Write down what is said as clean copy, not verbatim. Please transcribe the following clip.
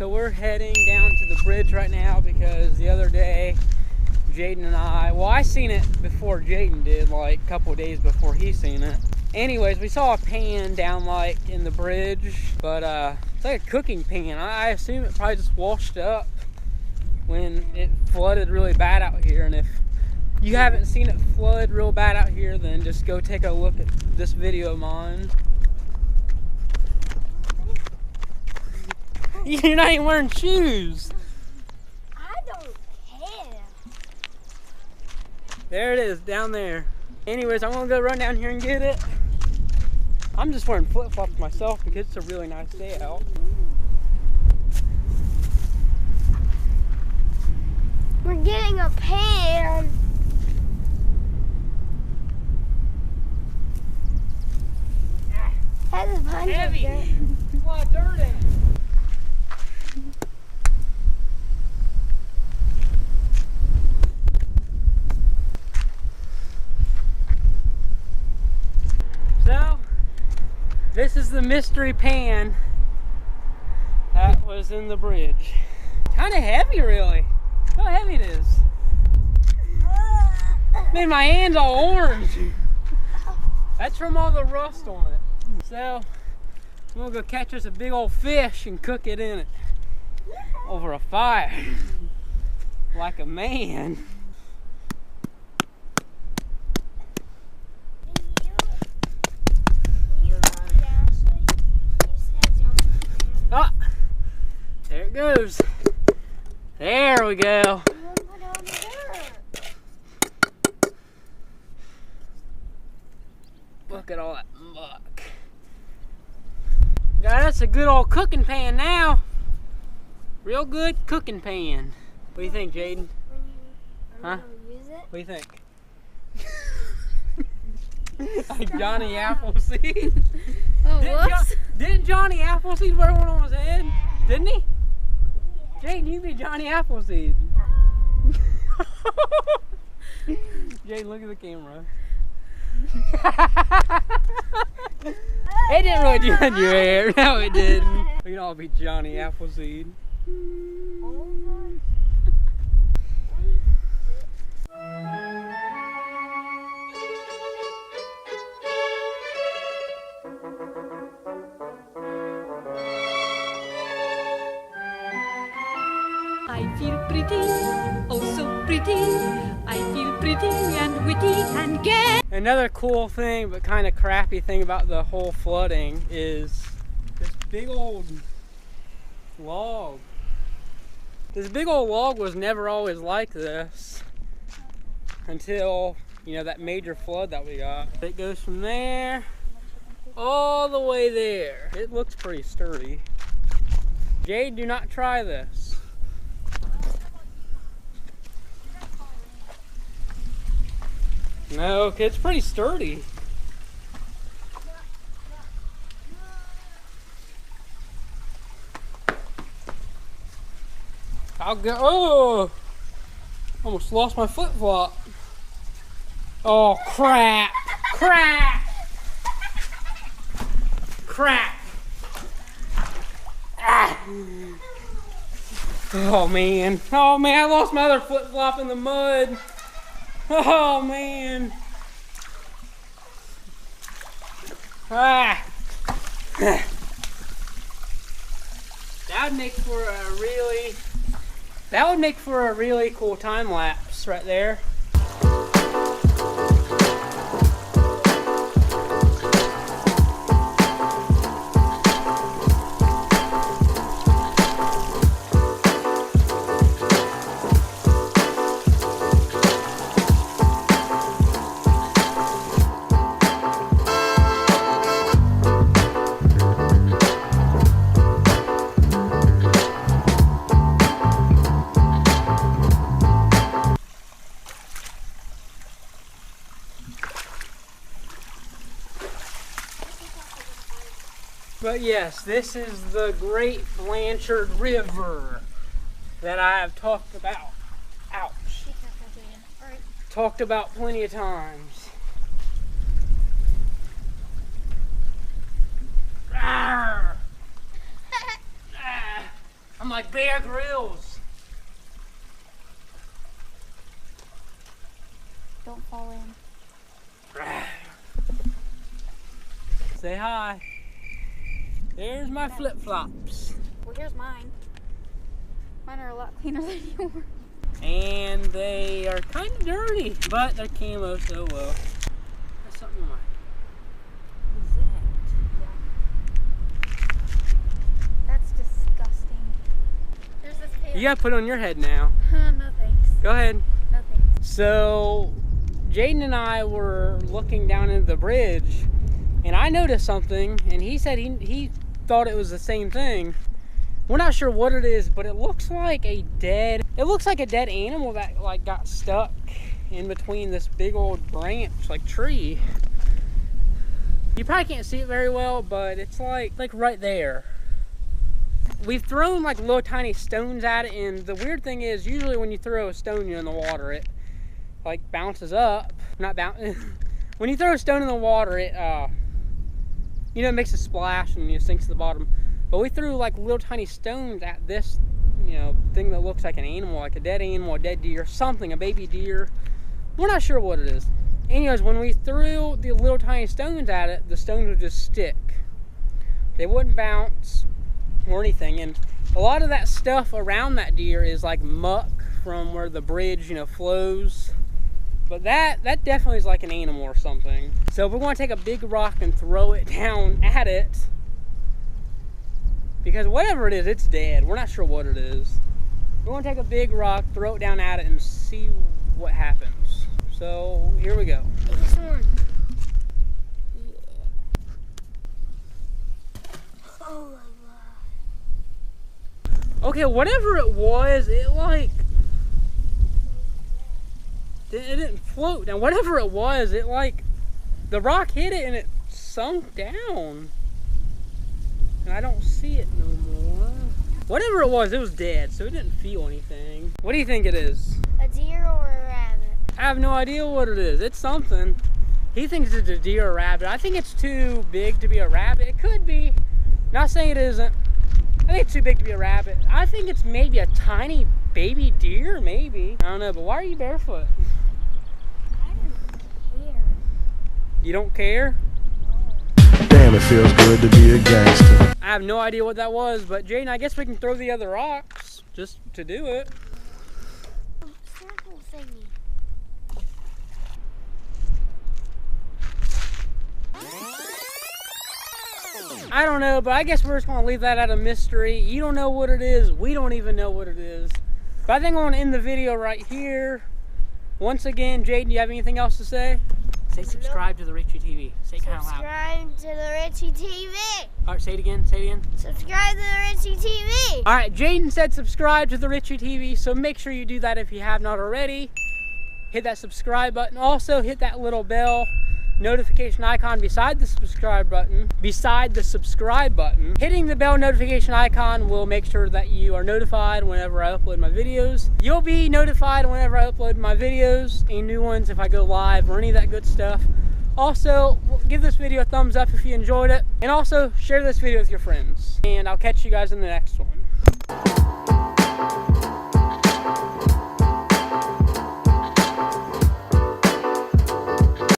So we're heading down to the bridge right now because the other day, Jaedon and I seen it before Jaedon did, like a couple of days before he seen it. Anyways, we saw a pan down like in the bridge, but it's like a cooking pan. I assume it probably just washed up when it flooded really bad out here. And if you haven't seen it flood real bad out here, then just go take a look at this video of mine. You're not even wearing shoes. I don't care. There it is, down there. Anyways, I'm gonna go run down here and get it. I'm just wearing flip-flops myself because it's a really nice day out. We're getting a pan. Has a bunch Heavy. of dirt. There's a lot of dirt in it. So, this is the mystery pan that was in the bridge. Kind of heavy, really. Look how heavy it is. Made my hands all orange. That's from all the rust on it. So, I'm gonna go catch us a big old fish and cook it in it over a fire like a man. Oh, there it goes. There we go. Look at all that muck. God, that's a good old cooking pan now. Real good cooking pan. What do you think, Jaedon? Huh? What do you think? Like Johnny Appleseed. Oh, whoops. Didn't Johnny Appleseed wear one on his head? Didn't he? Jaedon, you be Johnny Appleseed. Jaedon, look at the camera. It didn't really do on your hair. No, it didn't. We can all be Johnny Appleseed. I feel pretty, oh so pretty. I feel pretty and witty and gay. Another cool thing, but kind of crappy thing about the whole flooding is this big old log. This big old log was never always like this until, you know, that major flood that we got. It goes from there all the way there. It looks pretty sturdy. Jade, do not try this. No, it's pretty sturdy. I'll go. Oh! Almost lost my flip flop. Oh, crap! Crap! Crap! Ah. Oh man! Oh man! I lost my other flip flop in the mud. Oh man! Ah! That would make for a really cool time lapse right there. But yes, this is the great Blanchard River that I have talked about. Ouch. Talked about plenty of times. I'm like Bear Grylls. Don't fall in. Say hi. There's my flip-flops. Well, here's mine. Mine are a lot cleaner than yours. And they are kind of dirty, but they're camo, so well. That's something like. What is that? Yeah. That's disgusting. There's this pair. You gotta put it on your head now. No thanks. Go ahead. No thanks. So, Jaedon and I were looking down into the bridge, and I noticed something, and he said he thought it was the same thing. We're not sure what it is, but it looks like a dead animal that like got stuck in between this big old branch, like tree. You probably can't see it very well, but it's like right there. We've thrown like little tiny stones at it, and the weird thing is usually when you throw a stone in the water, it like bounces up. Not bounce. When you throw a stone in the water, it you know, it makes a splash and it sinks to the bottom. But we threw like little tiny stones at this, you know, thing that looks like an animal, like a dead animal, a dead deer, something, a baby deer. We're not sure what it is. Anyways, when we threw the little tiny stones at it, the stones would just stick. They wouldn't bounce or anything. And a lot of that stuff around that deer is like muck from where the bridge, you know, flows. But that definitely is like an animal or something. So we're going to take a big rock and throw it down at it. Because whatever it is, it's dead. We're not sure what it is. We're going to take a big rock, throw it down at it, and see what happens. So here we go. This one. Oh my God. Okay, whatever it was, it like... It didn't float. Now, whatever it was, it like... The rock hit it and it sunk down. And I don't see it no more. Whatever it was dead, so it didn't feel anything. What do you think it is? A deer or a rabbit? I have no idea what it is. It's something. He thinks it's a deer or a rabbit. I think it's too big to be a rabbit. It could be. Not saying it isn't. I think it's too big to be a rabbit. I think it's maybe a tiny baby deer, maybe. I don't know, but why are you barefoot? I don't care. You don't care? Damn, it feels good to be a gangster. I have no idea what that was, but Jaedon, I guess we can throw the other rocks just to do it. Circle thingy. I don't know, but I guess we're just going to leave that out of mystery. You don't know what it is. We don't even know what it is. But I think I'm going to end the video right here. Once again, Jaedon, do you have anything else to say? Say subscribe to TheRitchieTV. Say it kind of loud. Subscribe to TheRitchieTV. All right, say it again. Say it again. Subscribe to TheRitchieTV. All right, Jaedon said subscribe to TheRitchieTV, so make sure you do that if you have not already. Hit that subscribe button. Also, hit that little bell notification icon beside the subscribe button. Hitting the bell notification icon will make sure that you are notified whenever I upload my videos. You'll be notified whenever I upload my videos, any new ones, if I go live or any of that good stuff. Also, give this video a thumbs up if you enjoyed it, and also share this video with your friends. And I'll catch you guys in the next one.